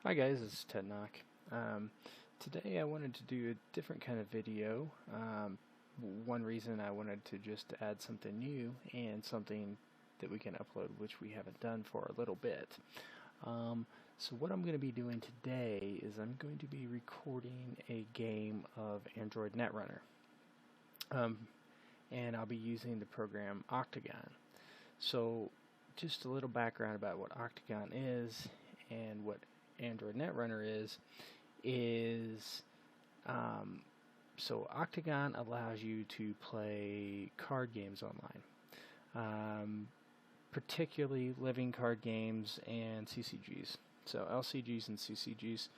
Hi guys, it's Tet'Nak. Today I wanted to do a different kind of video. One reason I wanted to just add something new and something that we can upload, which we haven't done for a little bit. So what I'm going to be doing today is I'm going to be recording a game of Android Netrunner. And I'll be using the program OCTGN. So just a little background about what OCTGN is and what Android Netrunner is so OCTGN allows you to play card games online, particularly living card games and CCGs. So LCGs and CCGs.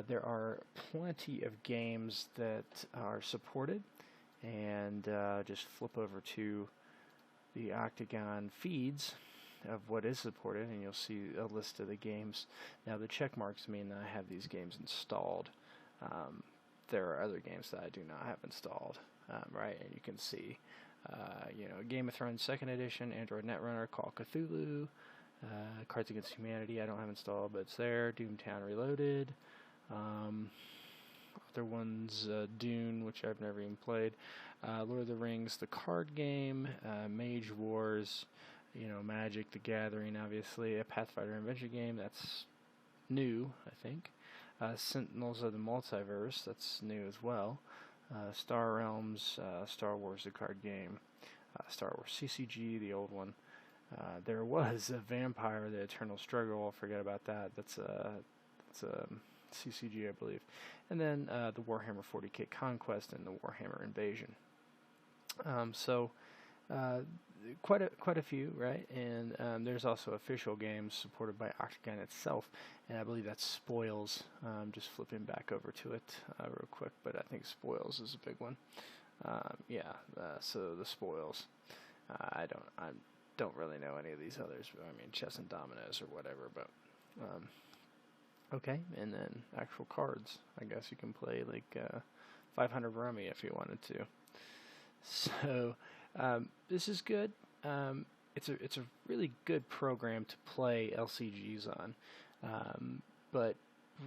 There are plenty of games that are supported, and just flip over to the OCTGN feeds of what is supported, and you'll see a list of the games. Now the check marks mean that I have these games installed. There are other games that I do not have installed, right? And you can see, Game of Thrones 2nd Edition, Android Netrunner, Call of Cthulhu, Cards Against Humanity I don't have installed, but it's there. Doomtown Reloaded. Other ones, Dune, which I've never even played. Lord of the Rings, the card game, Mage Wars, Magic the Gathering, obviously, a Pathfinder adventure game, that's new, I think. Sentinels of the Multiverse, that's new as well. Star Realms, Star Wars the card game, Star Wars CCG, the old one. There was a Vampire, the Eternal Struggle, I'll forget about that, that's a CCG, I believe. And then the Warhammer 40k Conquest and the Warhammer Invasion. Quite a few, right? And there's also official games supported by OCTGN itself, and I believe that's Spoils. Just flipping back over to it real quick, but I think Spoils is a big one. So the Spoils. I don't really know any of these others. But I mean, Chess and Dominoes or whatever, but okay. And then actual cards. I guess you can play like 500 Rummy if you wanted to. So this is good. It's a really good program to play LCGs on, but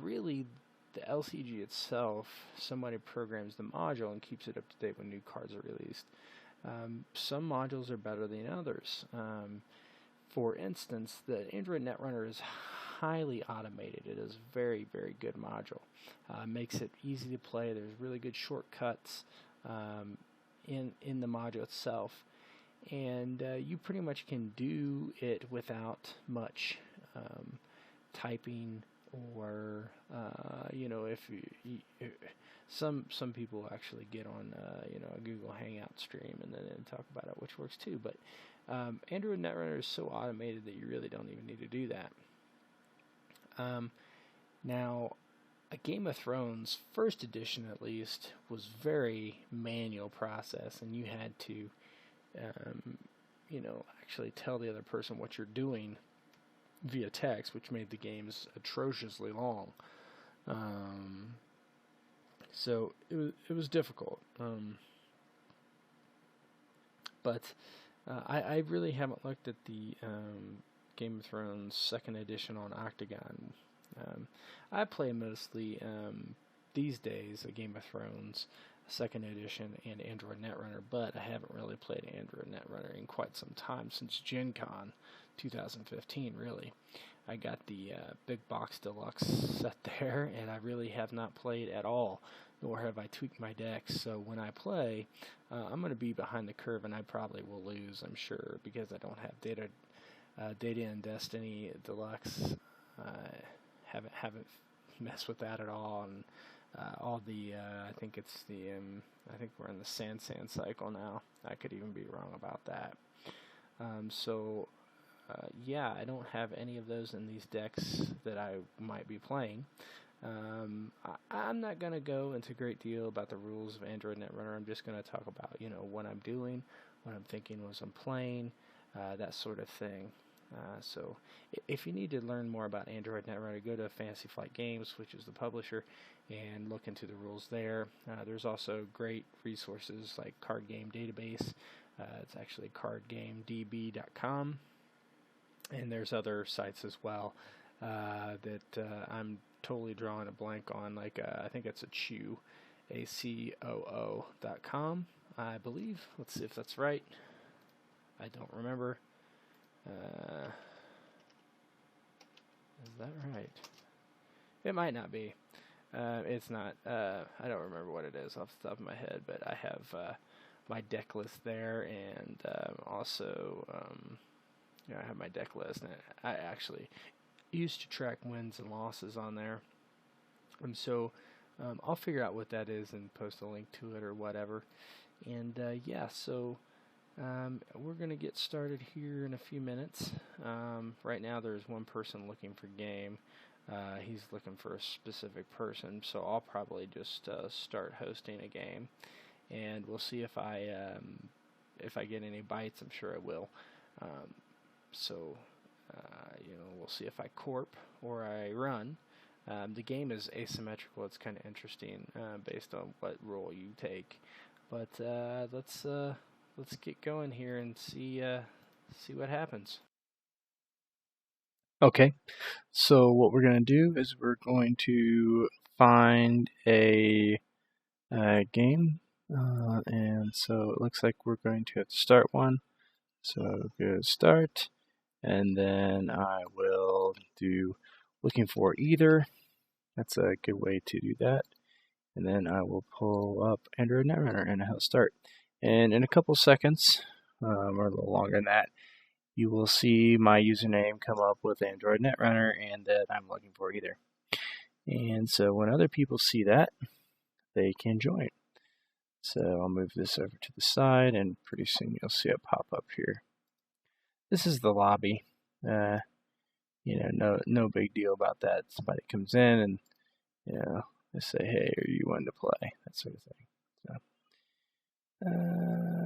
really the LCG itself, somebody programs the module and keeps it up to date when new cards are released. Some modules are better than others. For instance, the Android Netrunner is highly automated. It is a very, very good module. Makes it easy to play. There's really good shortcuts in the module itself, and you pretty much can do it without much typing, or if some people actually get on a Google Hangout stream and then talk about it, which works too. But Android Netrunner is so automated that you really don't even need to do that. Now, a Game of Thrones, first edition at least, was very manual process, and you had to, actually tell the other person what you're doing via text, which made the games atrociously long. So it was difficult. But I really haven't looked at the Game of Thrones 2nd edition on OCTGN. I play mostly these days a Game of Thrones 2nd edition and Android Netrunner, but I haven't really played Android Netrunner in quite some time, since Gen Con 2015, really. I got the big box deluxe set there, and I really have not played at all, nor have I tweaked my decks. So when I play, I'm going to be behind the curve, and I probably will lose, I'm sure, because I don't have Data and Destiny Deluxe. Haven't messed with that at all, and all the I think we're in the Sand cycle now. I could even be wrong about that. I don't have any of those in these decks that I might be playing. I'm not going to go into a great deal about the rules of Android Netrunner. I'm just going to talk about what I'm doing, what I'm thinking as I'm playing, that sort of thing. So if you need to learn more about Android Netrunner, go to Fantasy Flight Games, which is the publisher, and look into the rules there. There's also great resources like Card Game Database. It's actually cardgamedb.com. And there's other sites as well. that I'm totally drawing a blank on. Like I think it's a Chew, ACOO.com, I believe. Let's see if that's right. I don't remember. Is that right? It might not be. It's not. I don't remember what it is off the top of my head, but I have my deck list there, and also, I have my deck list, and I actually used to track wins and losses on there, and so I'll figure out what that is and post a link to it or whatever. And yeah, so we're going to get started here in a few minutes. Right now there's one person looking for game. He's looking for a specific person, so I'll probably just start hosting a game, and we'll see if I get any bites. I'm sure I will. We'll see if I corp or I run. The game is asymmetrical. It's kind of interesting based on what role you take. But let's get going here and see what happens. Okay, so what we're going to do is we're going to find a game, and so it looks like we're going to have to start one. So go start, and then I will do looking for either. That's a good way to do that. And then I will pull up Android Netrunner and I'll start. And in a couple seconds, or a little longer than that, you will see my username come up with Android Netrunner and that I'm looking for either. And so when other people see that, they can join. So I'll move this over to the side, and pretty soon you'll see it pop up here. This is the lobby. No big deal about that. Somebody comes in and they say, "Hey, are you wanting to play?" That sort of thing. So,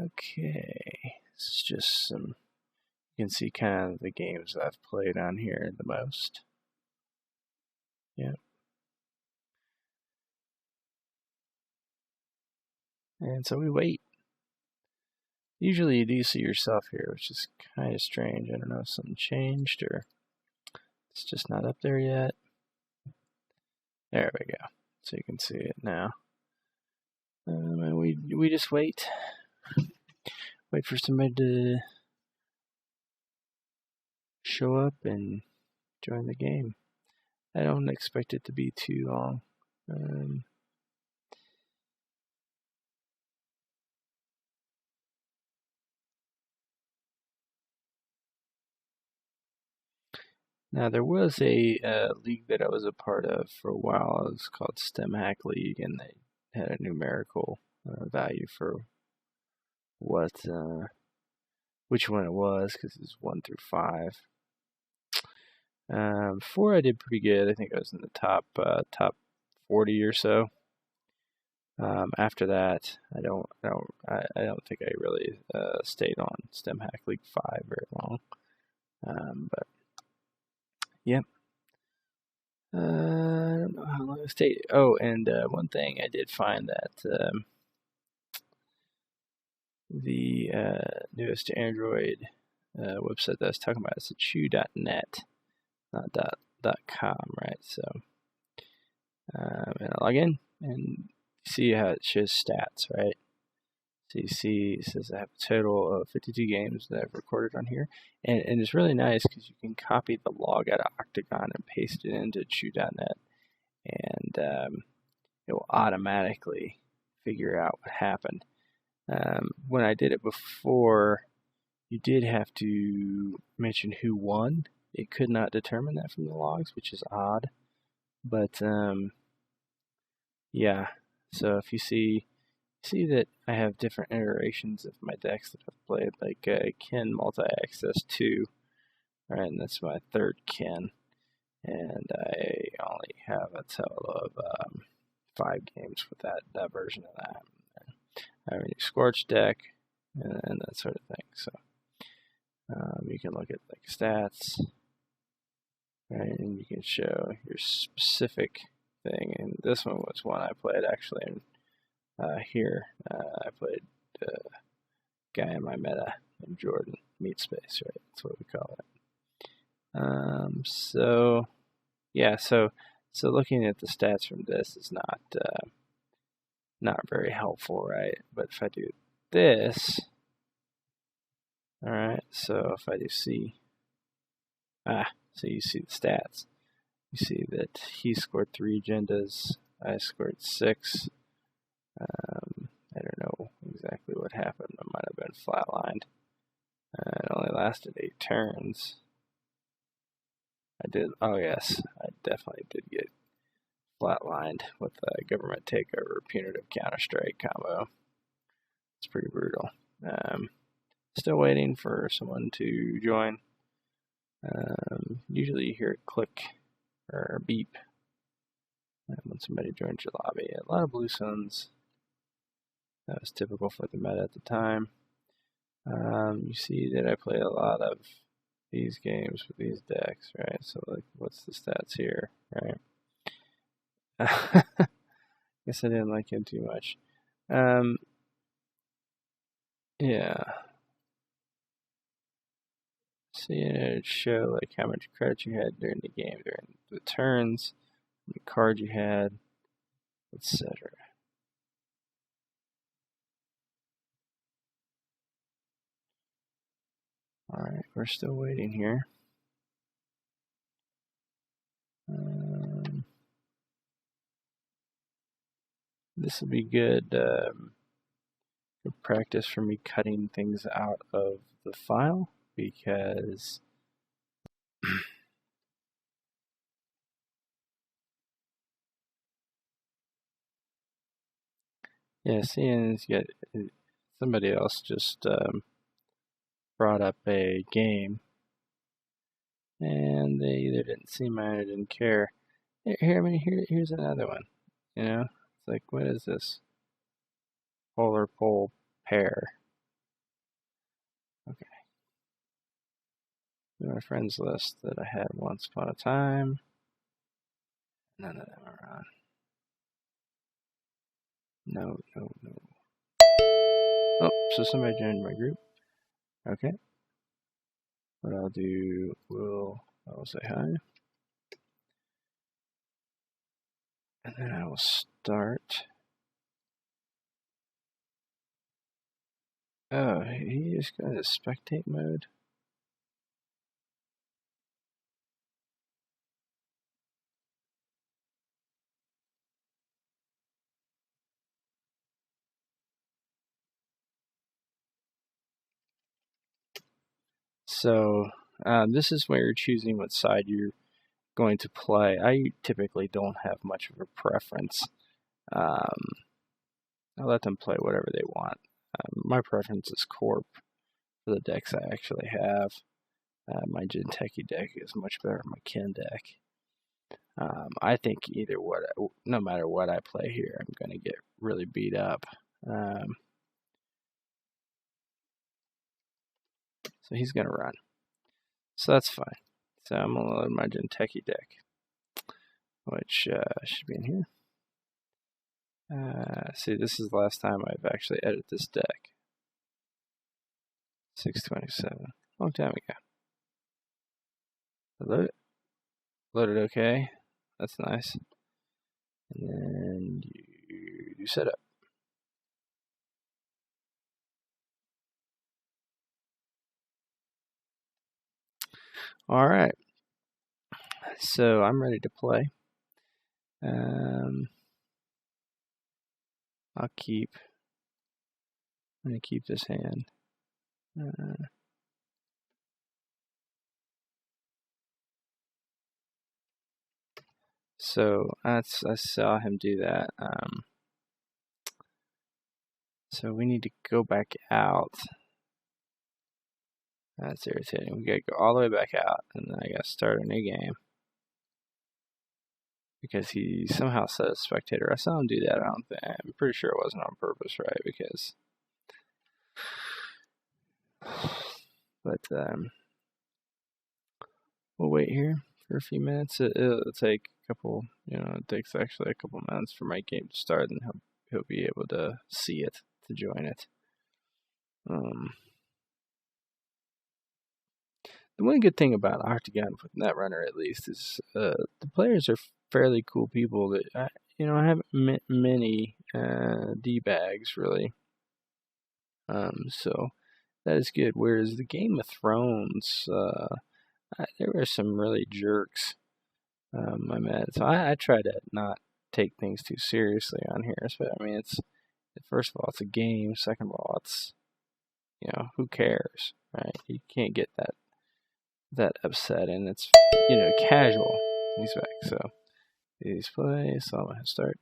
okay, this is just some. You can see kind of the games I've played on here the most. Yeah. And so we wait. Usually you do see yourself here, which is kind of strange. I don't know if something changed or it's just not up there yet. There we go. So you can see it now. And we just wait. Wait for somebody to show up and join the game. I don't expect it to be too long. Now there was a league that I was a part of for a while. It was called Tet'Nak League, and they had a numerical value for what which one it was, because it's 1 through 5. Before I did pretty good. I think I was in the top 40 or so. After that, I don't think I really stayed on Tet'Nak League 5 very long. But yep. I don't know how long I stayed. Oh, and one thing I did find that the newest Android website that I was talking about is chew.net, not .com, right? So, and I log in and see how it shows stats, right? So you see it says I have a total of 52 games that I've recorded on here, and it's really nice because you can copy the log out of Octagon and paste it into chew.net, and it will automatically figure out what happened. When I did it before, you did have to mention who won. It could not determine that from the logs, which is odd. But yeah, so if you see that I have different iterations of my decks that I've played, like Ken Multi-Access 2, right, and that's my third Ken, and I only have a total of 5 games with that version of that. I have a Scorch deck and that sort of thing. So you can look at like stats, right, and you can show your specific thing. And this one was one I played actually. Here I played a guy in my meta named Jordan Meat Space, right? That's what we call it. So yeah, so looking at the stats from this is not very helpful, right? But if I do this, all right, so if I do C, so you see the stats. You see that he scored 3 agendas, I scored 6. I don't know exactly what happened. It might have been flatlined. It only lasted 8 turns. Oh yes, I definitely did get flatlined with a government takeover punitive counter-strike combo. It's pretty brutal. Still waiting for someone to join. Usually you hear a click or a beep when somebody joins your lobby. A lot of blue suns. That was typical for the meta at the time. You see that I play a lot of these games with these decks, right? So like, what's the stats here, right? Guess I didn't like him too much. Yeah. So it'd show like how much credit you had during the game, during the turns, the card you had, etc. Alright, we're still waiting here. This will be good practice for me cutting things out of the file, because yeah, seeing somebody else just brought up a game, and they either didn't see mine or didn't care. Here's another one. You know, it's like, what is this? Polar pole pair. Okay. My friends list that I had once upon a time. None of them are on. No. Oh, so somebody joined my group. Okay. What I'll do, I'll say hi. And then I will start. Oh, he just got a spectate mode. So this is where you're choosing what side you're going to play. I typically don't have much of a preference. I let them play whatever they want. My preference is Corp for the decks I actually have. My Jinteki deck is much better than my Kin deck. I think no matter what I play here, I'm going to get really beat up. So he's going to run. So that's fine. So I'm going to load my Jinteki deck, which should be in here. See, this is the last time I've actually edited this deck. 627. Long time ago. Load it. Loaded okay. That's nice. And then you do setup. All right. So I'm ready to play. I'm going to keep this hand. So I saw him do that. So we need to go back out. That's irritating. We gotta go all the way back out, and then I gotta start a new game. Because he somehow set a spectator. I saw him do that. I'm pretty sure it wasn't on purpose, right? Because, but we'll wait here for a few minutes. It'll take a couple. It takes actually a couple minutes for my game to start, and he'll be able to see it to join it. the one good thing about OCTGN with Netrunner, at least, is the players are fairly cool people that I haven't met many D-bags really. So that is good. Whereas the Game of Thrones, there were some really jerks I met. So I try to not take things too seriously on here. So, I mean, first of all, it's a game. Second of all, it's who cares, right? You can't get that upset, and it's casual. He's back, so he's play. So I'm gonna start.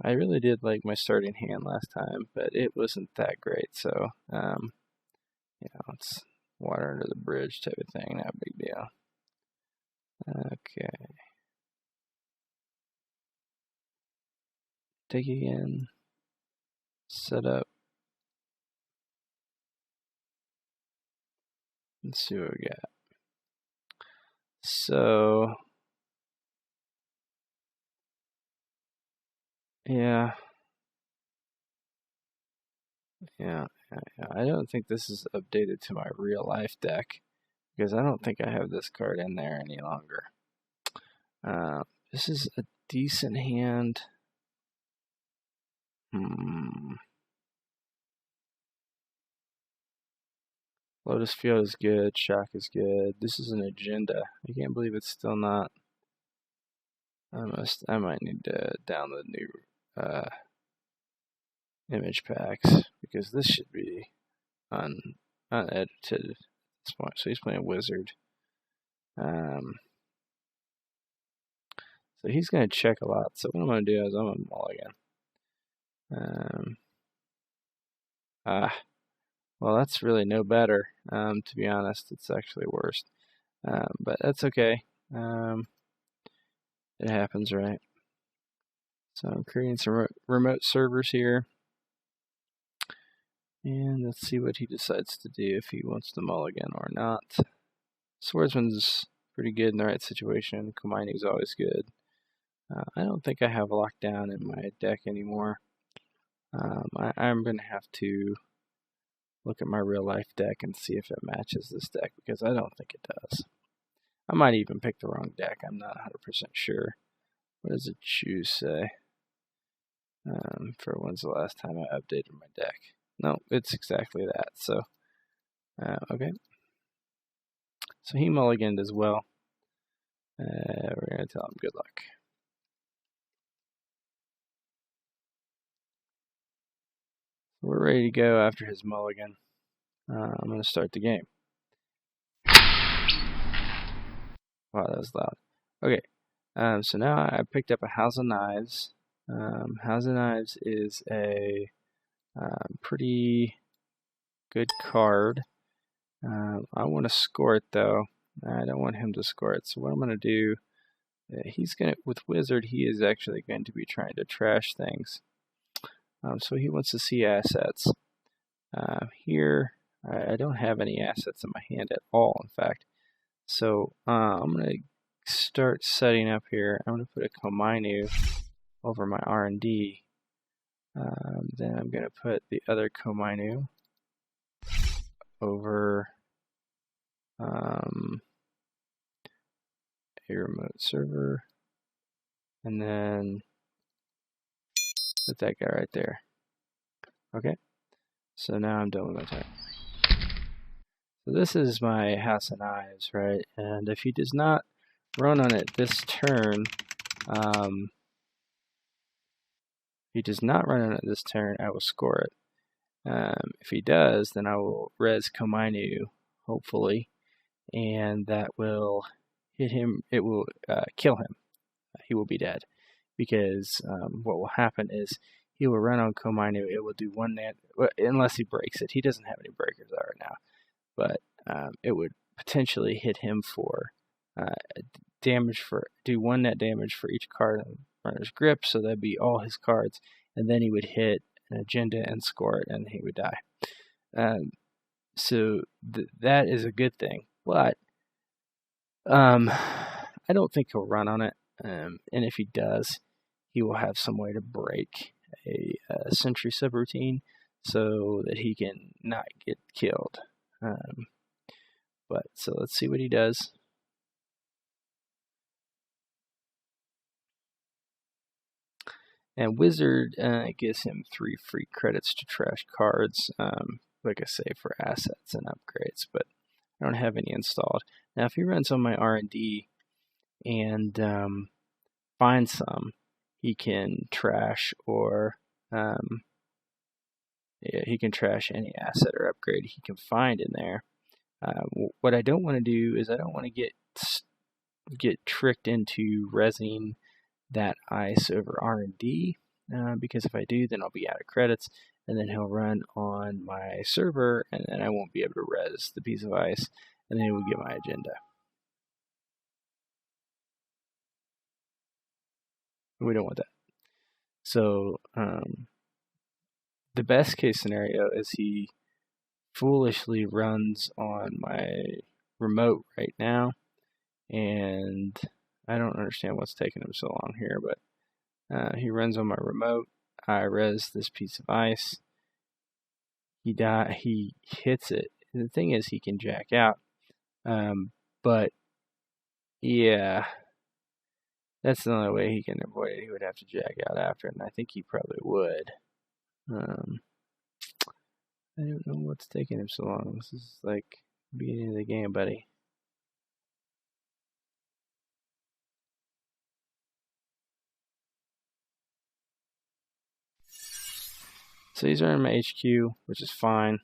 I really did like my starting hand last time, but it wasn't that great. So it's water under the bridge type of thing. Not a big deal. Okay. Take again. Set up. Let's see what we got. So, yeah. I don't think this is updated to my real life deck because I don't think I have this card in there any longer. This is a decent hand. Lotus Field is good. Shock is good. This is an agenda. I can't believe it's still not. I might need to download new image packs because this should be unedited at this point. So he's playing Whizzard. So he's going to check a lot. So what I'm going to do is I'm going to mulligan. Well, that's really no better. To be honest, it's actually worse. But that's okay. It happens, right? So I'm creating some remote servers here. And let's see what he decides to do, if he wants to mulligan or not. Swordsman's pretty good in the right situation. Komainu's always good. I don't think I have lockdown in my deck anymore. I'm going to have to look at my real life deck and see if it matches this deck, because I don't think it does. I might even pick the wrong deck. I'm not 100% sure. What does it choose say? For when's the last time I updated my deck? No, it's exactly that. So, okay. So he mulliganed as well. We're going to tell him good luck. We're ready to go after his mulligan. I'm going to start the game. Wow, that was loud. Okay, so now I picked up a House of Knives. House of Knives is a pretty good card. I want to score it though. I don't want him to score it. So what I'm going to do, with Whizzard, he is actually going to be trying to trash things. So he wants to see assets. Here, I don't have any assets in my hand at all, in fact. So I'm going to start setting up here. I'm going to put a Komainu over my R&D. Then I'm going to put the other Komainu over a remote server. And then put that guy right there. Okay. So now I'm done with my turn. So this is my House of Knives, right? And if he does not run on it this turn, I will score it. If he does, then I will res Komainu, hopefully, and that will hit him. It will kill him. He will be dead, because what will happen is he will run on Komainu. It will do one net, unless he breaks it. He doesn't have any breakers right now, but it would potentially hit him for do one net damage for each card on runner's grip. So that'd be all his cards, and then he would hit an agenda and score it, and he would die. So that is a good thing, but I don't think he'll run on it. And if he does, he will have some way to break a sentry subroutine so that he can not get killed. But so let's see what he does. And Whizzard gives him 3 free credits to trash cards, like I say, for assets and upgrades, but I don't have any installed. Now, if he runs on my R&D and finds some, he can trash or he can trash any asset or upgrade he can find in there. What I don't want to do is I don't want to get tricked into resing that ice over R&D, because if I do, then I'll be out of credits, and then he'll run on my server, and then I won't be able to res the piece of ice, and then he will get my agenda. We don't want that. So the best case scenario is he foolishly runs on my remote right now, and I don't understand what's taking him so long here, but he runs on my remote. I res this piece of ice. He hits it. And the thing is, he can jack out. But yeah, that's the only way he can avoid it. He would have to jack out after, and I think he probably would. I don't know what's taking him so long. This is like the beginning of the game, buddy. So he's earning my HQ, which is fine.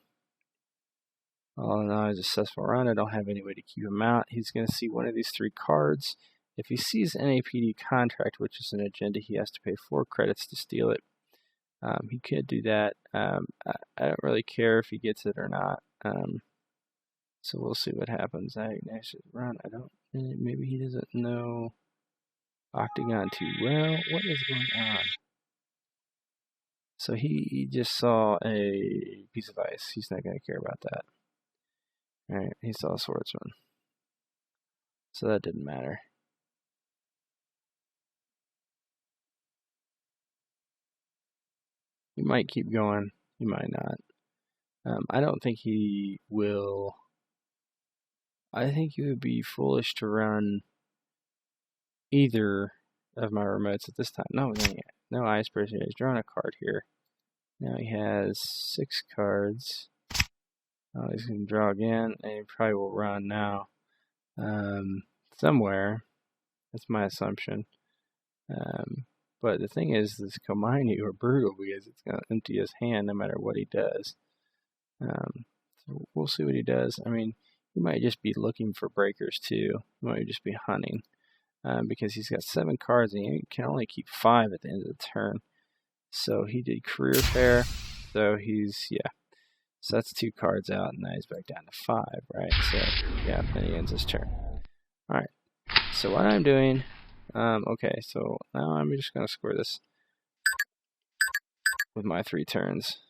All in all, he's a successful run. I don't have any way to keep him out. He's going to see one of these 3 cards. If he sees NAPD contract, which is an agenda, he has to pay 4 credits to steal it. He could do that. I don't really care if he gets it or not. So we'll see what happens. I should run. I don't. Maybe he doesn't know OCTGN too well. What is going on? So he just saw a piece of ice. He's not going to care about that. Alright, he saw a swordsman. So that didn't matter. He might keep going. He might not. I don't think he will. I think he would be foolish to run either of my remotes at this time. No ice person. He's drawing a card here. Now he has 6 cards. Oh, he's going to draw again, and he probably will run now. Somewhere. That's my assumption. But the thing is, this Komainu are brutal because it's going to empty his hand no matter what he does. So we'll see what he does. I mean, he might just be looking for breakers too. He might just be hunting. Because he's got 7 cards and he can only keep 5 at the end of the turn. So he did career fair. So he's, yeah. So that's 2 cards out, and now he's back down to 5, right? So, yeah, then he ends his turn. Alright, so what I'm doing, okay, so now I'm just going to score this with my 3 turns.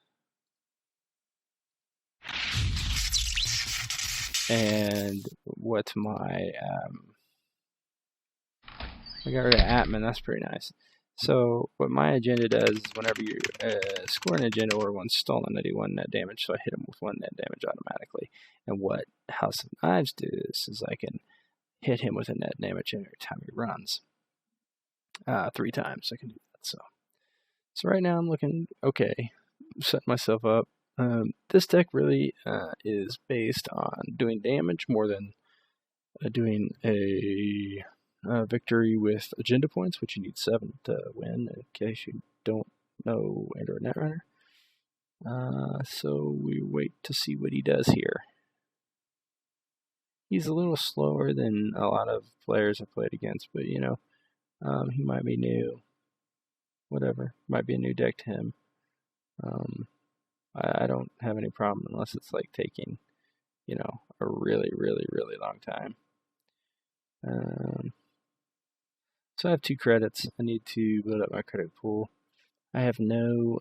And what's my, I got rid of Atman, that's pretty nice. So what my agenda does is whenever you score an agenda or 1 stolen, I do 1 net damage, so I hit him with 1 net damage automatically. And what House of Knives does is I can hit him with a net damage every time he runs. 3 times I can do that. So right now I'm looking okay, set myself up. This deck really is based on doing damage more than doing a victory with agenda points, which you need 7 to win, in case you don't know Android Netrunner. So we wait to see what he does here. He's a little slower than a lot of players I've played against, but you know, he might be new. Whatever, might be a new deck to him. I don't have any problem unless it's like taking, you know, a really, really, really long time. So I have 2 credits. I need to build up my credit pool. I have no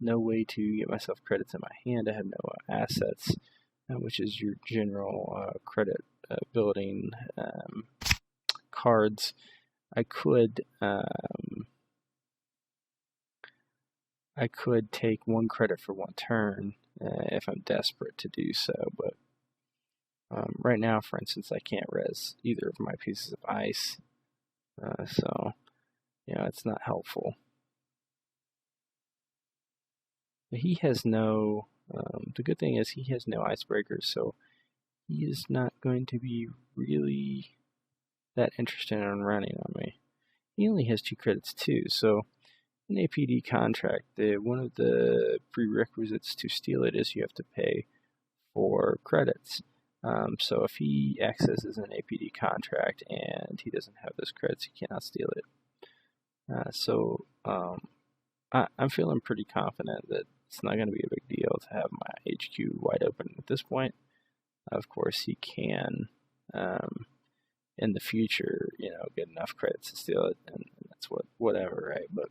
way to get myself credits in my hand. I have no assets, which is your general credit building cards. I could take 1 credit for 1 turn if I'm desperate to do so, but Right now, for instance, I can't res either of my pieces of ice, so it's not helpful. But he has no. The good thing is he has no icebreakers, so he is not going to be really that interested in running on me. He only has 2 credits too, so in APD contract, one of the prerequisites to steal it is you have to pay for credits. So if he accesses an APD contract and he doesn't have those credits, he cannot steal it. I'm feeling pretty confident that it's not going to be a big deal to have my HQ wide open at this point. Of course, he can, in the future, get enough credits to steal it, and that's whatever, right? But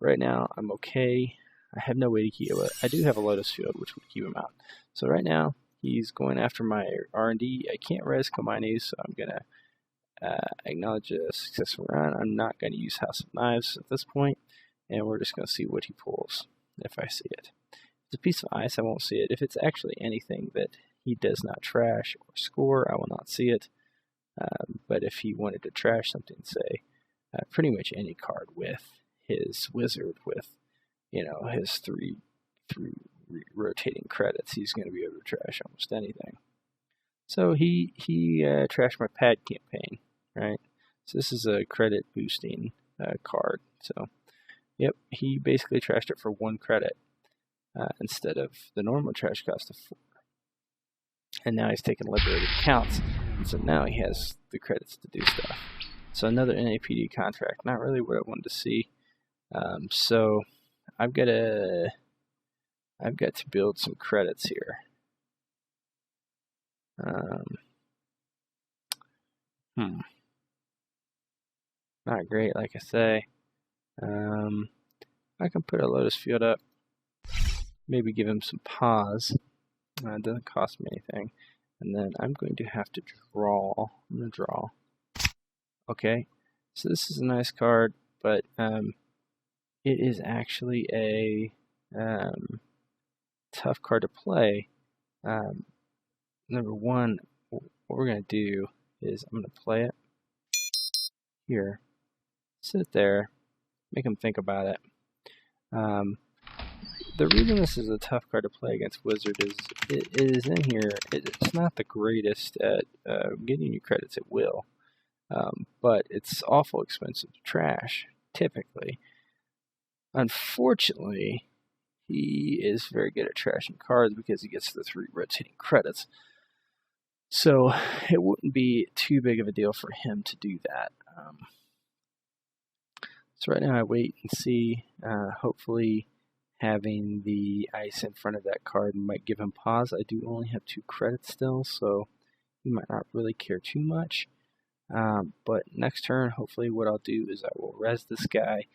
right now, I'm okay. I have no way to keep it. I do have a Lotus Field, which would keep him out. So right now, he's going after my R&D. I can't res Komainu, so I'm going to acknowledge a successful run. I'm not going to use House of Knives at this point, and we're just going to see what he pulls, if I see it. If it's a piece of ice, I won't see it. If it's actually anything that he does not trash or score, I will not see it. But if he wanted to trash something, say, pretty much any card with his Whizzard, with his three rotating credits, he's going to be able to trash almost anything. So he trashed my pad campaign, right? So this is a credit boosting card. So yep, he basically trashed it for 1 credit instead of the normal trash cost of 4. And now he's taking liberated counts, and so now he has the credits to do stuff. So another NAPD contract, not really what I wanted to see. So I've got to build some credits here. Not great, like I say. I can put a Lotus Field up, maybe give him some pause. It doesn't cost me anything. And then I'm going to have to draw. I'm going to draw. Okay, so this is a nice card, but it is actually a tough card to play. Number one, what we're going to do is I'm going to play it here, sit there, make him think about it. The reason this is a tough card to play against Whizzard is it is in here. It's not the greatest at getting you credits at will, but it's awful expensive to trash, typically. Unfortunately, he is very good at trashing cards because he gets the 3 rotating credits. So it wouldn't be too big of a deal for him to do that. So right now I wait and see. Hopefully having the ice in front of that card might give him pause. I do only have 2 credits still, so he might not really care too much. But next turn, hopefully what I'll do is I will res this guy.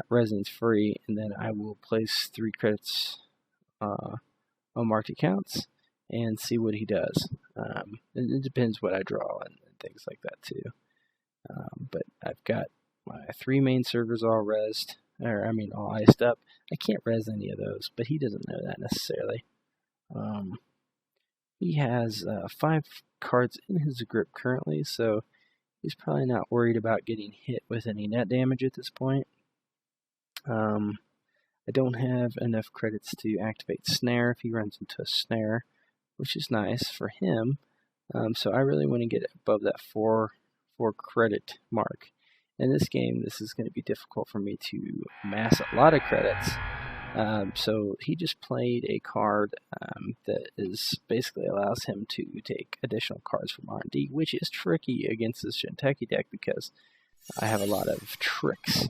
Resonance free, and then I will place 3 credits on marked accounts and see what he does. It depends what I draw and things like that too. But I've got my 3 main servers all resed, all iced up. I can't res any of those, but he doesn't know that necessarily. He has 5 cards in his grip currently, so he's probably not worried about getting hit with any net damage at this point. I don't have enough credits to activate Snare if he runs into a Snare, which is nice for him. So I really want to get above that 4 credit mark. In this game, this is going to be difficult for me to amass a lot of credits. So he just played a card that is basically allows him to take additional cards from R&D, which is tricky against this Shinteki deck because I have a lot of tricks.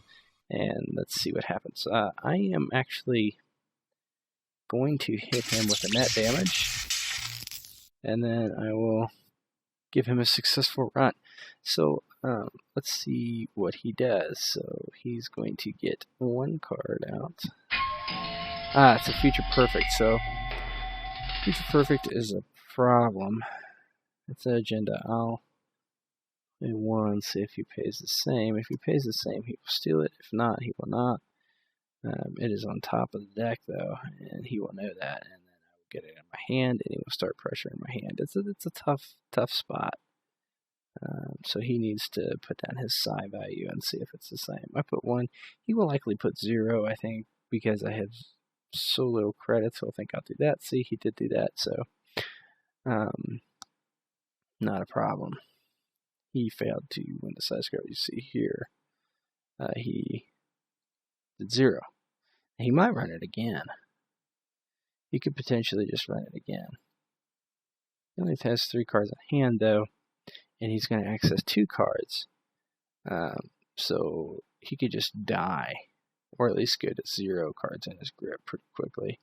And let's see what happens. I am actually going to hit him with a net damage, and then I will give him a successful run. So let's see what he does. So he's going to get 1 card out. It's a Future Perfect. So Future Perfect is a problem. It's an agenda. I'll play 1, see if he pays the same. If he pays the same, he will steal it. If not, he will not. It is on top of the deck, though, and he will know that, and then I will get it in my hand, and he will start pressuring my hand. It's a tough spot. So he needs to put down his psi value and see if it's the same. I put 1. He will likely put 0, I think, because I have so little credits. So I think I'll do that. See, he did do that, so not a problem. He failed to win the side score. You see here, he did 0. He might run it again. He could potentially just run it again. He only has 3 cards in hand, though, and he's going to access 2 cards. So he could just die, or at least go to 0 cards in his grip pretty quickly.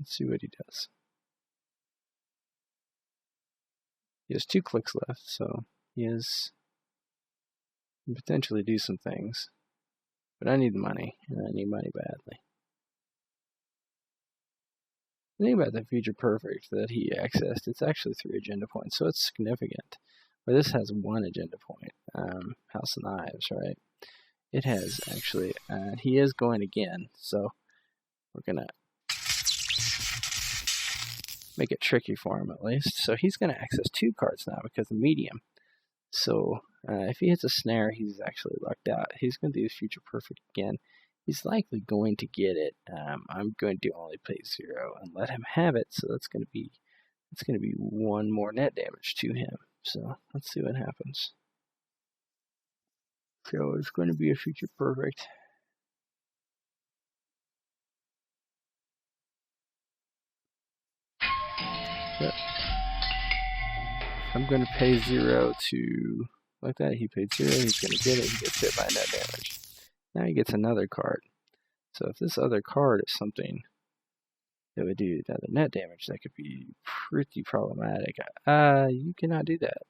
Let's see what he does. He has 2 clicks left, so he can potentially do some things. But I need money, and I need money badly. The thing about the Future Perfect that he accessed, it's actually 3 agenda points, so it's significant. But this has 1 agenda point, House of Knives, right? It has, actually, he is going again, so we're going to make it tricky for him at least. So he's going to access 2 cards now because of medium. So if he hits a snare, he's actually lucked out. He's going to do Future Perfect again. He's likely going to get it. I'm going to only play 0 and let him have it. So that's going to be 1 more net damage to him. So let's see what happens. So it's going to be a Future Perfect. Yep. I'm going to pay 0 to, like that, he paid 0, he's going to get it, he gets hit by net damage. Now he gets another card. So if this other card is something that would do another net damage, that could be pretty problematic. You cannot do that.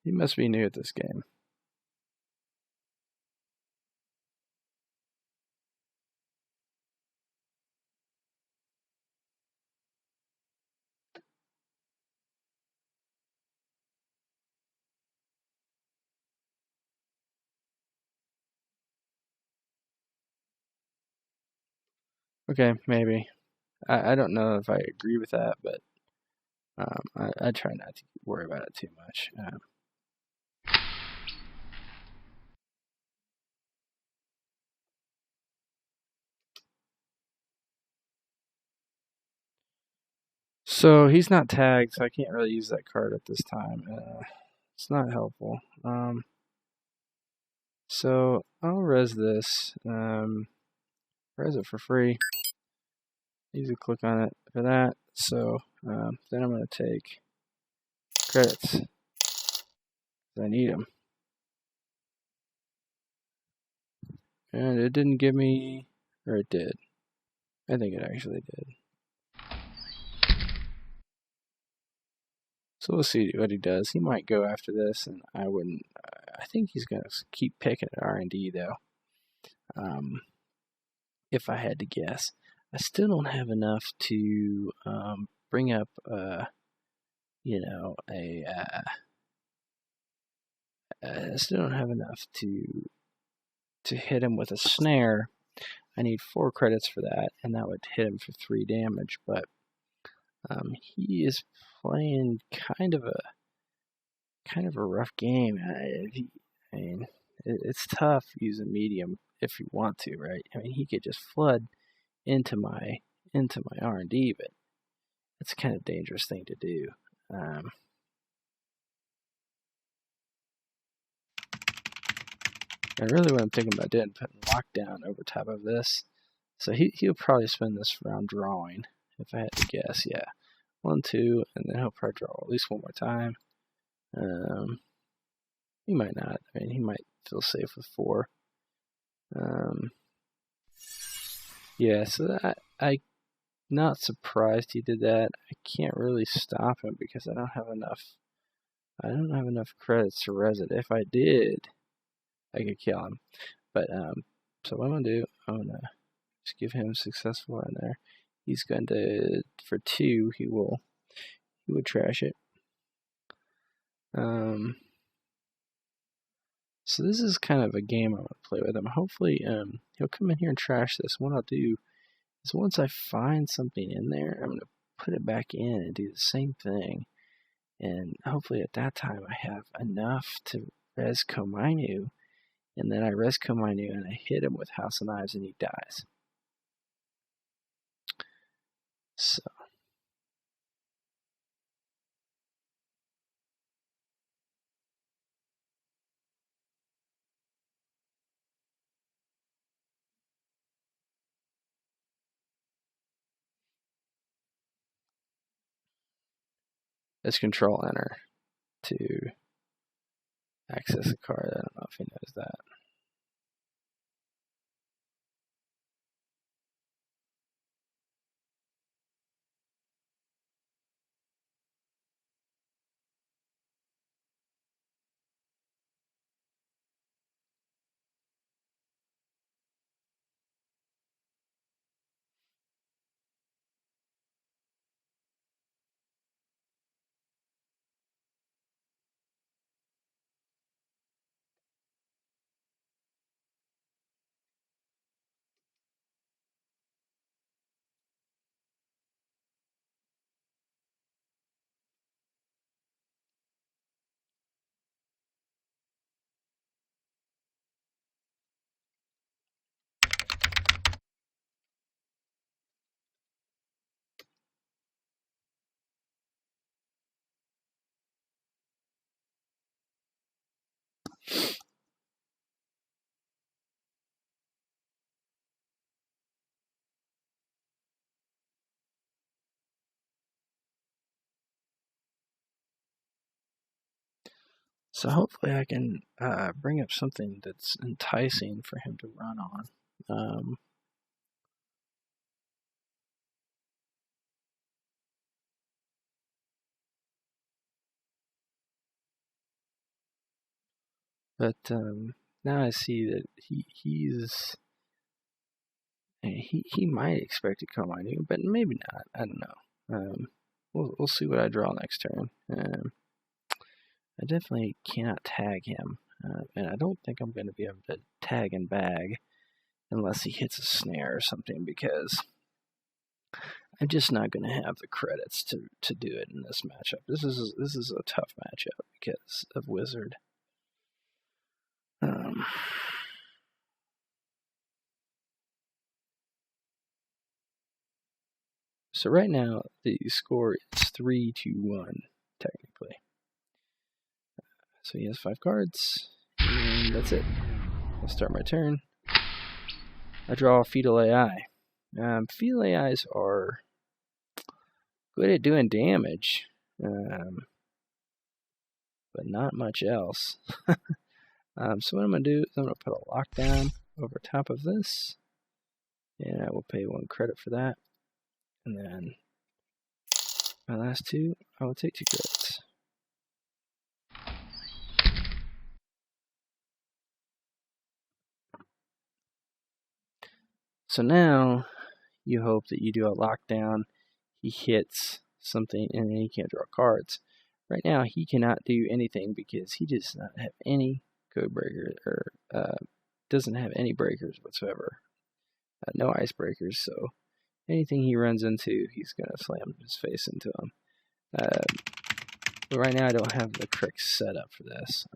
He must be new at this game. Okay, maybe. I don't know if I agree with that, but I try not to worry about it too much. So he's not tagged, so I can't really use that card at this time. It's not helpful. So I'll res this. Res it for free. Easy click on it for that. So then I'm going to take credits. I need them. And it didn't give me, or it did. I think it actually did. So we'll see what he does. He might go after this, and I wouldn't. I think he's going to keep picking at R&D, though. If I had to guess. I still don't have enough to bring up, I still don't have enough to hit him with a snare. I need 4 credits for that, and that would hit him for 3 damage. But he is playing kind of a rough game. I mean, it's tough using medium if you want to, right? I mean, he could just flood into my R&D, but it's a kind of dangerous thing to do. And really what I'm thinking about doing, putting lockdown over top of this. So he'll probably spend this round drawing, if I had to guess. Yeah, 1, 2, and then he'll probably draw at least 1 more time. He might not. I mean, he might feel safe with 4. Yeah, so I'm not surprised he did that. I can't really stop him because I don't have enough credits to res it. If I did, I could kill him. But So what I'm going to do, I'm going to just give him successful in there. He's going to, for 2, he would trash it. So this is kind of a game I want to play with him. Hopefully, he'll come in here and trash this. What I'll do is once I find something in there, I'm going to put it back in and do the same thing. And hopefully at that time I have enough to res Komainu. And then I res Komainu and I hit him with House of Knives and he dies. So. Let's control enter to access a card. I don't know if he knows that. So hopefully I can bring up something that's enticing for him to run on. But now I see that he might expect to come on you, but maybe not. I don't know. We'll see what I draw next turn. I definitely cannot tag him, and I don't think I'm going to be able to tag and bag unless he hits a snare or something, because I'm just not going to have the credits to do it in this matchup. This is a tough matchup because of Whizzard. So right now the score is 3-1 technically. So he has 5 cards, and that's it. I'll start my turn. I draw Fetal AI. Fetal AIs are good at doing damage, but not much else. So what I'm going to do is I'm going to put a lockdown over top of this, and I will pay 1 credit for that. And then my last 2, I will take 2 credits. So now you hope that you do a lockdown, he hits something, and then he can't draw cards. Right now he cannot do anything because he does not have any code breakers, or doesn't have any breakers whatsoever. No icebreakers, so anything he runs into, he's going to slam his face into him. But right now I don't have the correct setup for this.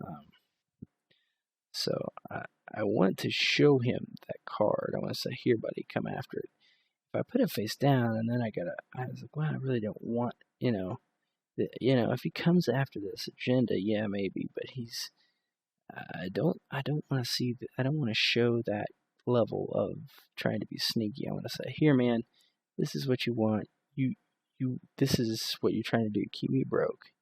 So I want to show him that card. I want to say, here, buddy, come after it. If I put it face down, and then I was like, well, I really don't want, if he comes after this agenda, yeah, maybe, but I don't want to see, I don't want to show that level of trying to be sneaky. I want to say, here, man, this is what you want. This is what you're trying to do. Keep me broke,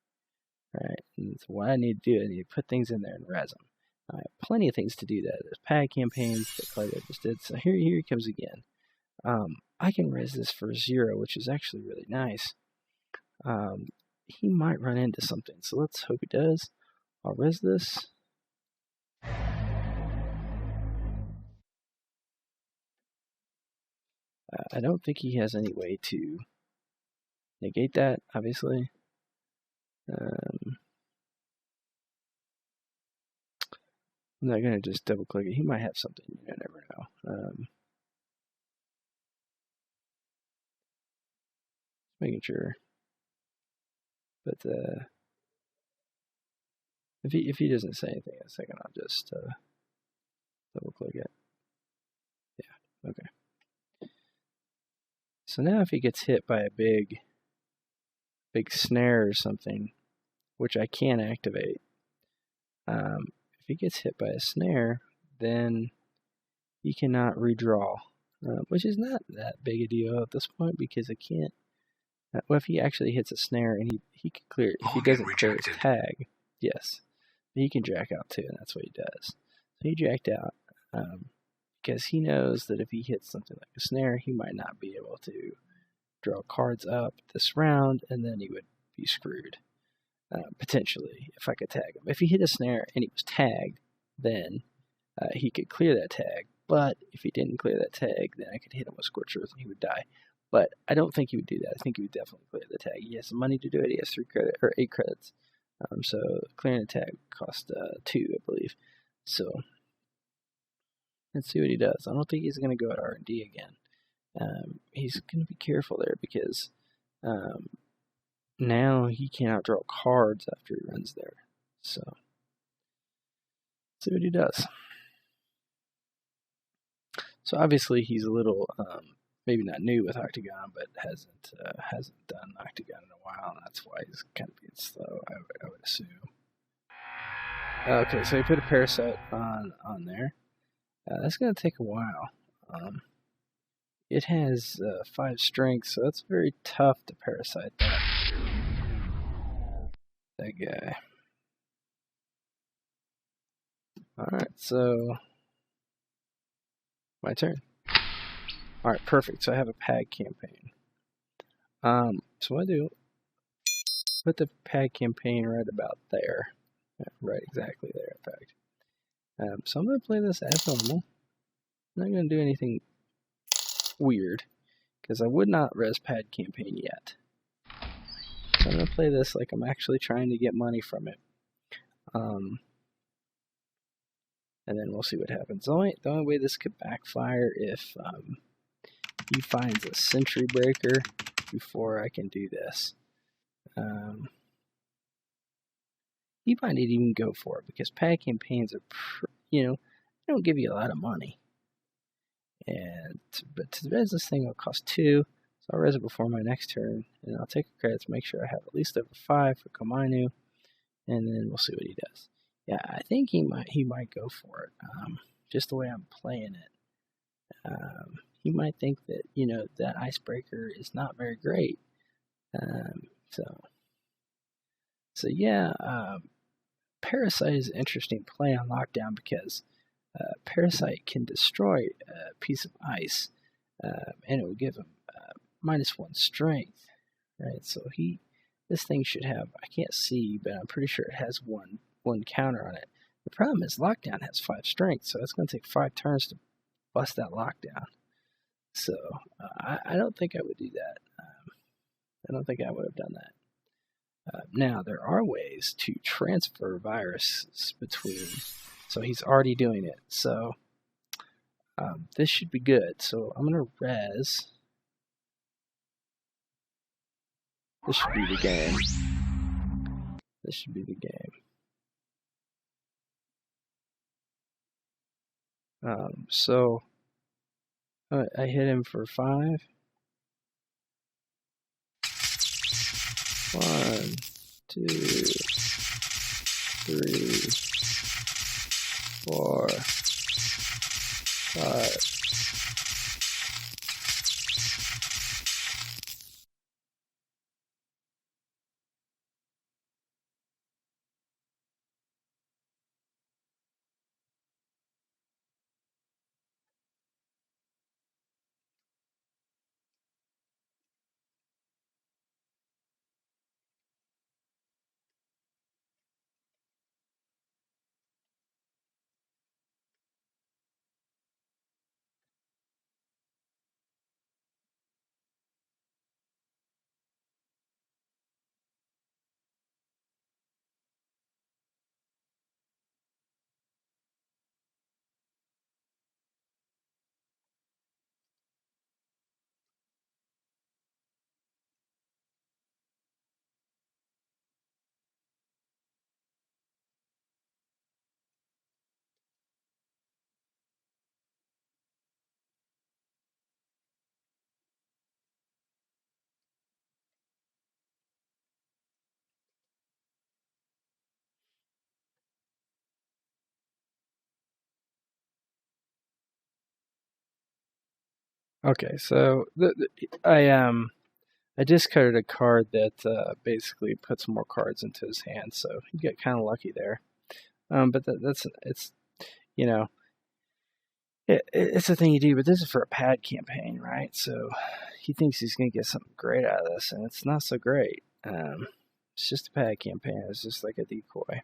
right? And so what I need to do, I need to put things in there and res them. I have plenty of things to do that. There's pad campaigns that like I just did. So here he comes again. I can res this for 0, which is actually really nice. He might run into something, so let's hope he does. I'll res this. I don't think he has any way to negate that, obviously. I'm not going to just double click it. He might have something. You never know. Making sure. But if he doesn't say anything in a second, I'll just double click it. Yeah, okay. So now if he gets hit by a big snare or something, which I can activate, if he gets hit by a snare, then he cannot redraw, which is not that big a deal at this point because it can't. Well, if he actually hits a snare and he can clear it, if he doesn't clear his tag, yes, he can jack out too, and that's what he does. So he jacked out because he knows that if he hits something like a snare, he might not be able to draw cards up this round, and then he would be screwed, potentially, if I could tag him. If he hit a snare and he was tagged, then he could clear that tag, but if he didn't clear that tag, then I could hit him with Scorch Earth and he would die. But I don't think he would do that. I think he would definitely clear the tag. He has the money to do it. He has 8 credits. So clearing the tag cost 2, I believe. So let's see what he does. I don't think he's going to go at R&D again. He's going to be careful there because now he cannot draw cards after he runs there. So let's see what he does. So obviously he's a little maybe not new with Octagon, but hasn't done Octagon in a while, and that's why he's kind of being slow, I would assume. Okay, so he put a Parasite on there. That's going to take a while. It has 5 strength, so that's very tough to Parasite that guy. Alright, so my turn. Alright, perfect. So I have a PAG campaign. So I do put the PAG campaign right about there. Right exactly there, in fact. So I'm going to play this as normal. I'm not going to do anything weird, because I would not res PAG campaign yet. So I'm going to play this like I'm actually trying to get money from it. And then we'll see what happens. The only way this could backfire if he finds a Sentry Breaker before I can do this. He might not even go for it because PAG campaigns are, they don't give you a lot of money. But to res this thing, it'll cost 2. So I'll res it before my next turn, and I'll take a credit to make sure I have at least over 5 for Komainu, and then we'll see what he does. Yeah, I think he might go for it. Just the way I'm playing it, he might think that that Icebreaker is not very great. So yeah, Parasite is an interesting play on Lockdown because Parasite can destroy a piece of ice, and it will give him -1 strength, right? So this thing should have, I can't see, but I'm pretty sure it has one counter on it. The problem is Lockdown has 5 strength, so it's going to take 5 turns to bust that Lockdown. So I don't think I would do that. I don't think I would have done that. Now, there are ways to transfer viruses between, so he's already doing it. So this should be good. So I'm going to res. This should be the game. This should be the game. So I hit him for 5. 1, 2, 3, 4, 5. Okay, so I discarded a card that basically puts more cards into his hand, so he got kind of lucky there. But it's you know it's a thing you do, but this is for a pad campaign, right? So he thinks he's gonna get something great out of this, and it's not so great. It's just a pad campaign. It's just like a decoy.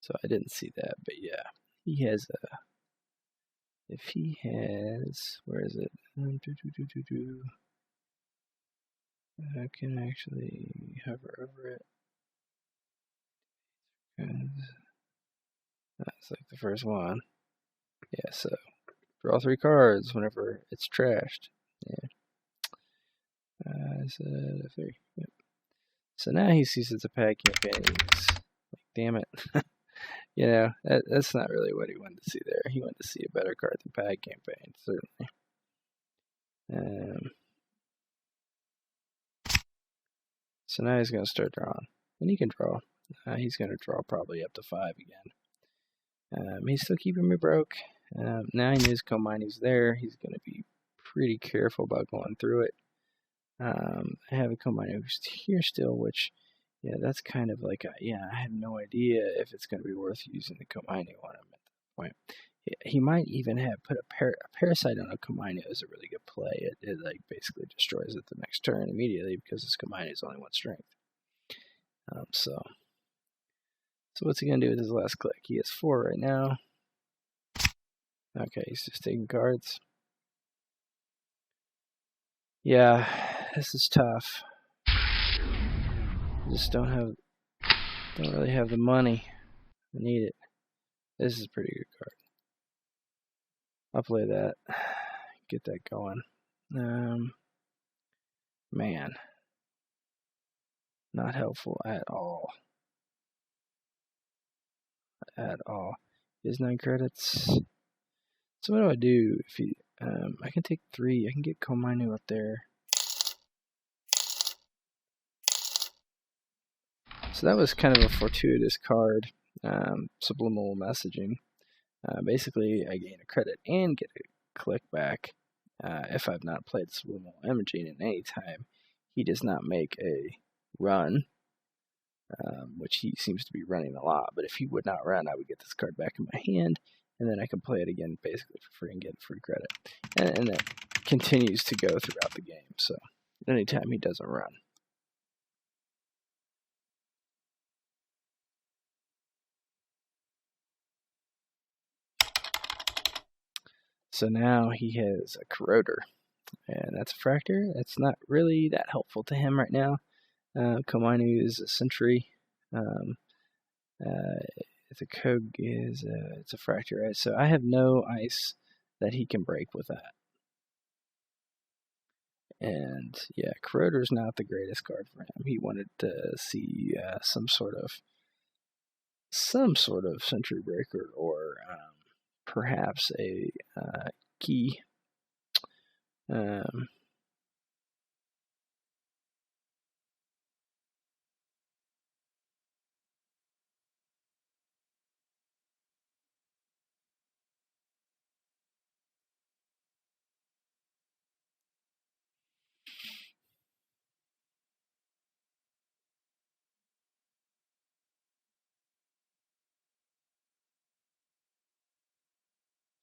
So I didn't see that, but yeah, he has a. If he has, where is it? I can actually hover over it. That's like the first one. Yeah, so draw 3 cards whenever it's trashed. Yeah. I said 3. Yep. So now he sees it's a pad campaign. He's like, damn it. That's not really what he wanted to see there. He wanted to see a better card than pad campaign, certainly. So now he's going to start drawing. And he can draw. He's going to draw probably up to 5 again. He's still keeping me broke. Now he knows Komaini's there. He's going to be pretty careful about going through it. I have a Komaini who's here still, which, yeah, that's kind of like, I have no idea if it's going to be worth using the Komaini on him at that point. He might even have put a Parasite on a Komaini as a really good play. It like basically destroys it the next turn immediately because his Komaini is only 1 strength. So what's he going to do with his last click? He has 4 right now. Okay, he's just taking cards. Yeah, this is tough. I just don't really have the money. I need it. This is a pretty good card. I'll play that. Get that going. Man. Not helpful at all. At all. Is 9 credits. So what do I do? If he, I can take 3. I can get Komainu up there. So that was kind of a fortuitous card. Subliminal messaging. Basically, I gain a credit and get a click back. If I've not played Subliminal Imaging in any time, he does not make a run, which he seems to be running a lot. But if he would not run, I would get this card back in my hand, and then I can play it again basically for free and get free credit. And that continues to go throughout the game, so anytime he doesn't run. So now he has a Corroder, and that's a Fractor. That's not really that helpful to him right now. Komainu is a Sentry. The Kog is it's a Fractor, right? So I have no ice that he can break with that. And yeah, Corroder's not the greatest card for him. He wanted to see some sort of Sentry Breaker or perhaps a key.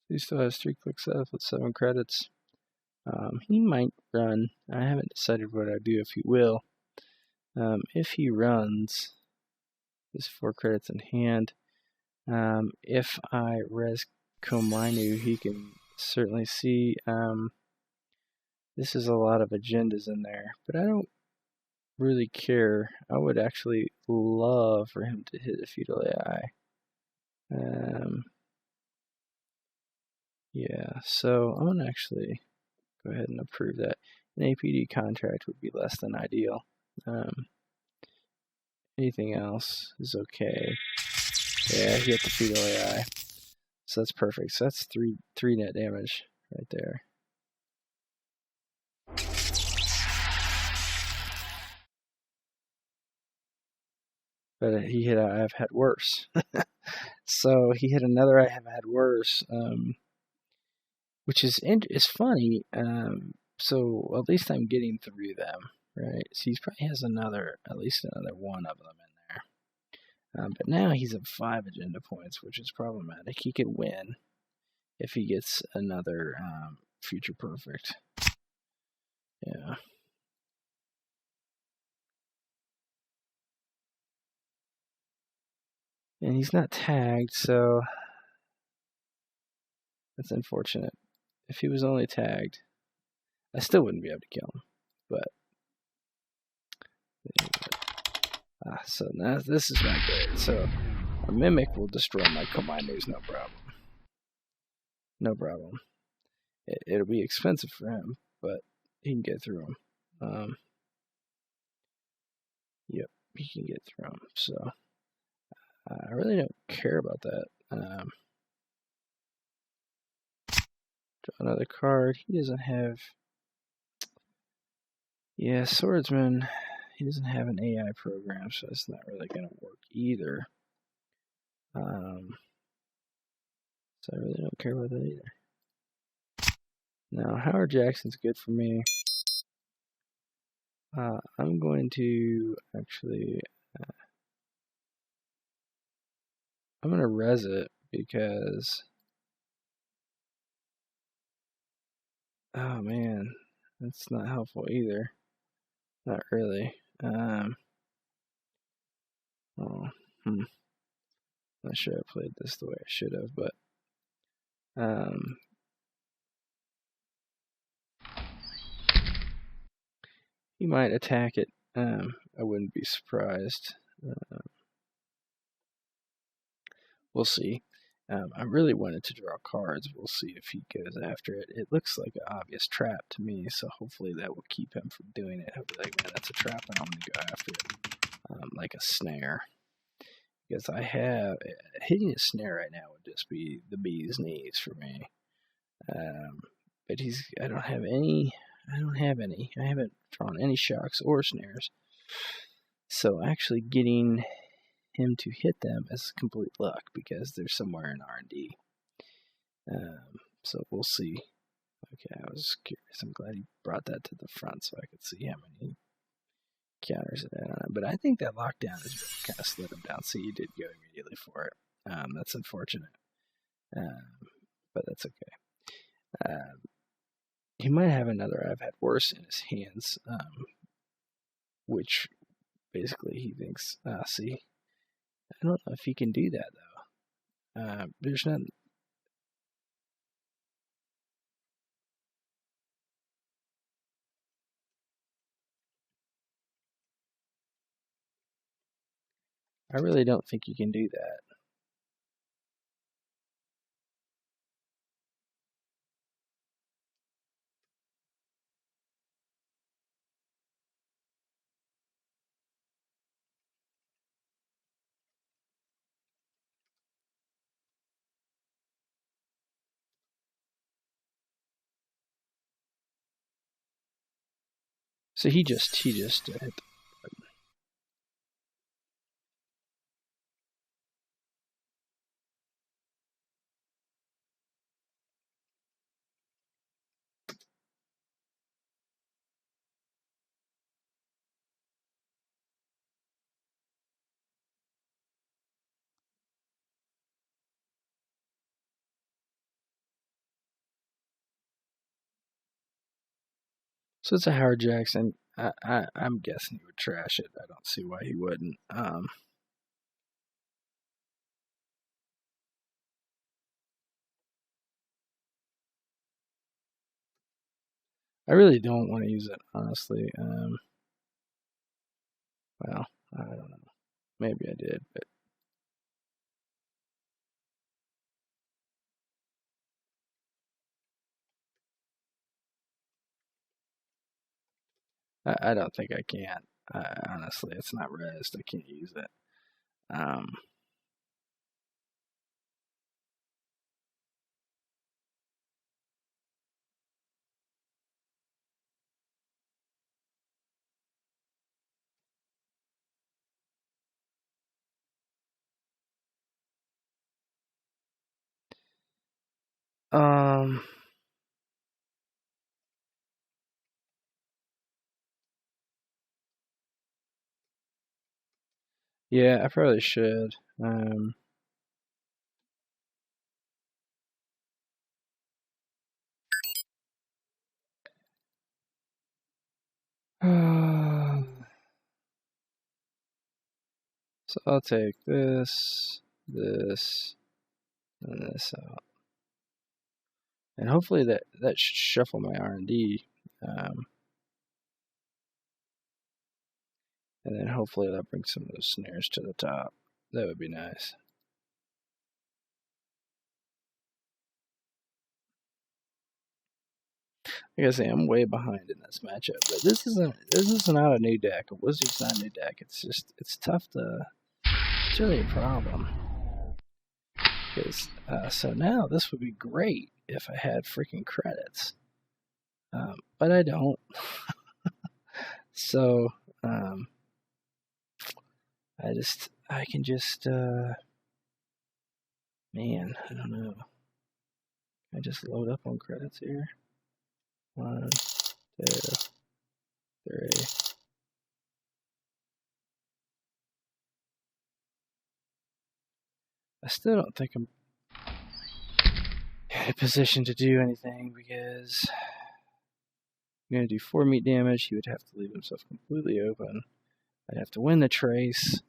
He still has 3 clicks left with 7 credits. He might run. I haven't decided what I'd do if he will. If he runs, there's 4 credits in hand. If I res Komainu, he can certainly see. This is a lot of agendas in there, but I don't really care. I would actually love for him to hit a feudal AI. Yeah, so I'm going to actually go ahead and approve that. An APD contract would be less than ideal. Anything else is okay. Yeah, he hit the feudal AI. So that's perfect. So that's three net damage right there. But he hit a I have had worse. So he hit another I have had worse. which is it's funny. So at least I'm getting through them, right? So he probably has at least another one of them in there. But now he's at 5 agenda points, which is problematic. He could win if he gets another future perfect. Yeah. And he's not tagged, so that's unfortunate. If he was only tagged, I still wouldn't be able to kill him. But so now this is not great. So a mimic will destroy my commandos, no problem. No problem. It'll be expensive for him, but he can get through them. Yep, he can get through them. So I really don't care about that. Draw another card. He doesn't have. Yeah, Swordsman. He doesn't have an AI program, so it's not really going to work either. So I really don't care about that either. Now, Howard Jackson's good for me. I'm going to actually. I'm going to res it because. Oh man, that's not helpful either. Not really. Not sure I played this the way I should have, but he might attack it. I wouldn't be surprised. We'll see. I really wanted to draw cards. We'll see if he goes after it. It looks like an obvious trap to me, so hopefully that will keep him from doing it. He'll be like, man, that's a trap, and I'm going to go after it. Like a snare. Because I have... Hitting a snare right now would just be the bee's knees for me. But I don't have any. I haven't drawn any shocks or snares. So actually getting him to hit them is complete luck because they're somewhere in R&D. So we'll see. Okay, I was curious. I'm glad he brought that to the front so I could see how many counters it had on it. But I think that lockdown is really kind of slid him down. See, he did go immediately for it. That's unfortunate. But that's okay. He might have another I've had worse in his hands, which basically he thinks, see, I don't know if he can do that though. There's not. I really don't think you can do that. So he just hit the button. So it's a Howard Jackson. I'm guessing he would trash it. I don't see why he wouldn't. I really don't want to use it, honestly. Well, I don't know. Maybe I did, but I don't think I can. Honestly, it's not rezzed. I can't use it. Yeah, I probably should. So I'll take this, this, and this out. And hopefully that should shuffle my R&D. And then hopefully that brings some of those snares to the top. That would be nice. Like I say, I'm way behind in this matchup, but this is not a new deck. A Whizzard's not a new deck. It's tough to. It's really a problem. Because so now this would be great if I had freaking credits, but I don't. So I can just man, I don't know. I just load up on credits here. 1, 2, 3. I still don't think I'm in a position to do anything because I'm going to do 4 meat damage. He would have to leave himself completely open. I'd have to win the trace.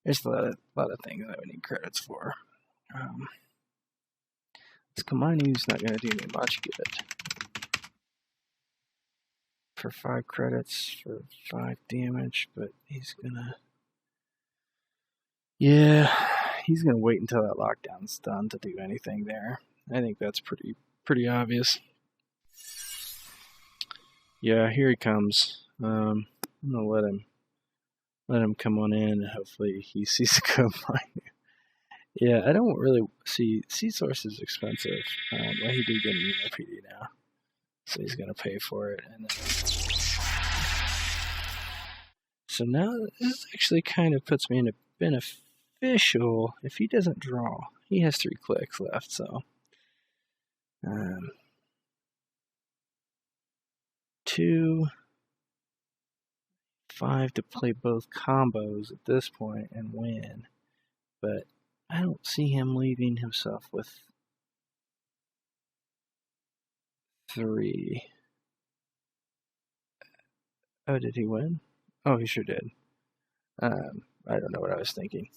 There's a lot of things I would need credits for. This Kamainu's not going to do me much good. For 5 credits for 5 damage, but he's gonna. Yeah, he's gonna wait until that lockdown's done to do anything there. I think that's pretty obvious. Yeah, here he comes. I'm gonna let him come on in, and hopefully he sees the Kamaiu. Yeah, I don't really see Source is expensive. Well, he did get an PD now, so he's gonna pay for it, and then. So now this actually kind of puts me in a beneficial. If he doesn't draw, he has 3 clicks left. So, 2, 5 to play both combos at this point and win. But I don't see him leaving himself with 3. Oh, did he win? Oh, he sure did. I don't know what I was thinking.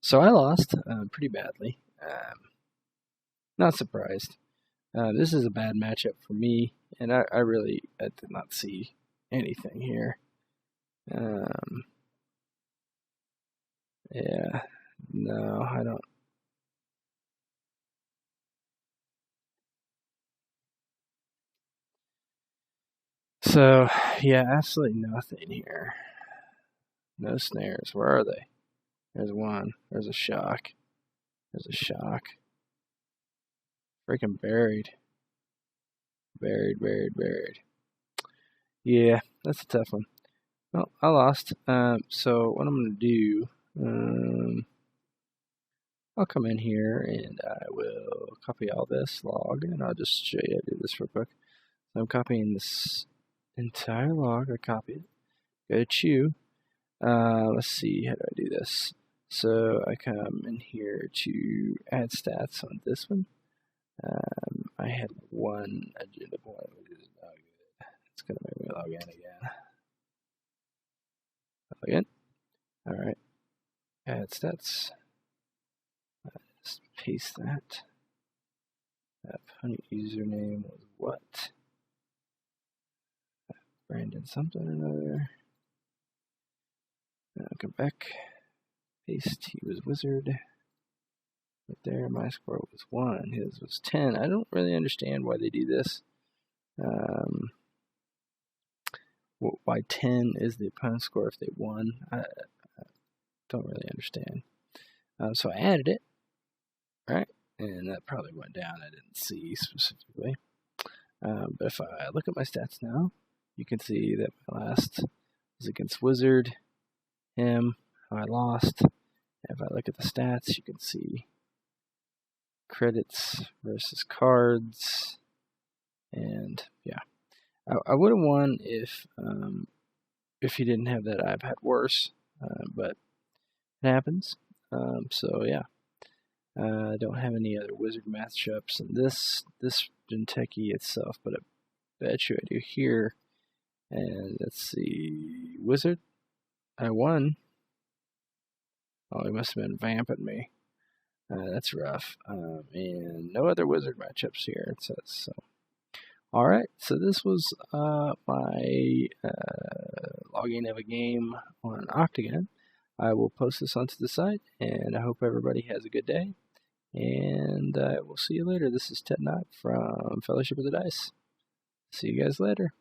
So I lost pretty badly. Not surprised. This is a bad matchup for me, and I did not see anything here. Yeah, no, I don't. So, yeah, absolutely nothing here. No snares. Where are they? There's one. There's a shock. There's a shock. Freaking buried. Buried. Yeah, that's a tough one. Well, I lost. So what I'm going to do, I'll come in here and I will copy all this log, and I'll just show you how to do this real quick. So I'm copying this entire log. I copy it. Go to chew. Let's see, how do I do this? So I come in here to add stats on this one. I had 1 agenda point, which is not good. It's going to make me log in again. Log in. Alright. Add stats. Just paste that. Opponent username was what? Brandon something or another. Come back. Paste. He was Whizzard. Right there, my score was 1. His was 10. I don't really understand why they do this. Why 10 is the opponent's score if they won. I don't really understand. So I added it, right? And that probably went down. I didn't see specifically. But if I look at my stats now, you can see that my last was against Whizzard, him, how I lost, If I look at the stats, you can see credits versus cards, and yeah, I would have won if he didn't have that I've had worse, but it happens. So yeah, I don't have any other Whizzard matchups, and this Jinteki itself, but I bet you I do here. And let's see, Whizzard, I won. Oh, he must have been vamping me. That's rough. And no other Whizzard matchups here, it says. So, all right. So this was my logging of a game on OCTGN. I will post this onto the site, and I hope everybody has a good day. And we'll see you later. This is Tet'Nak from Fellowship of the Dice. See you guys later.